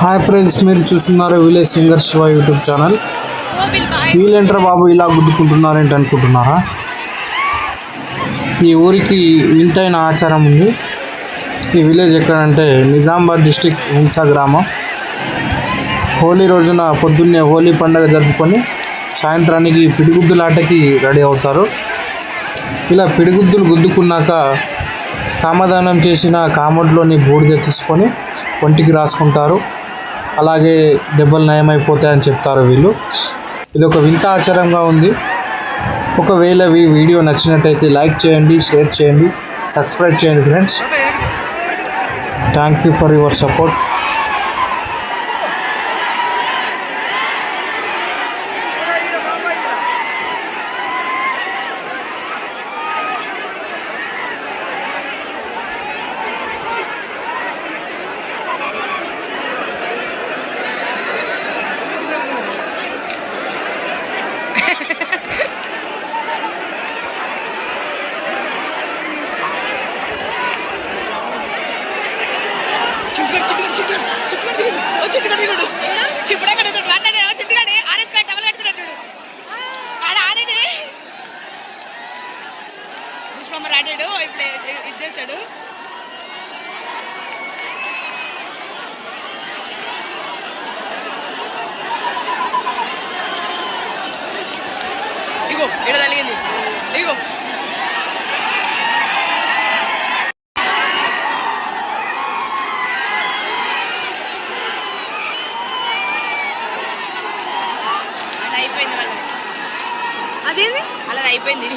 Hi friends, మీరు చూస్తున్నారు village singer Shiva YouTube channel. వీళ్ళేంట్రా బాబు ఇలా గుద్దుకుంటున్నారేంటి అనుకుంటున్నారా? ఈ ఊరికి వింతైన ఆచారం ఉంది. ఈ విలేజ్ ఎక్కడంటే నిజామాబాద్ డిస్టిక్ హింసా గ్రామం. హోలీ రోజున పొద్దున్నే హోలీ పండుగ జరుపుకొని సాయంత్రానికి పిడిగుద్దులాటకి రెడీ అవుతారు. ఇలా పిడిగుద్దులు గుద్దుకున్నాక కామదానం చేసిన కామడ్లోని బూడిద తీసుకొని ఒంటికి రాసుకుంటారు. అలాగే దెబ్బలు నయమైపోతాయని చెప్తారు వీళ్ళు. ఇది ఒక వింత ఆచారంగా ఉంది. ఒకవేళ ఈ వీడియో నచ్చినట్టయితే లైక్ చేయండి, షేర్ చేయండి, సబ్స్క్రైబ్ చేయండి friends. Thank you for your support. ఆడాడు ఇప్పుడు ఇచ్చేస్తాడు. ఇగో ఇక్కడ తగిలింది. ఇగో అది అయిపోయింది వాళ్ళది. అదేంది అలా అయిపోయింది.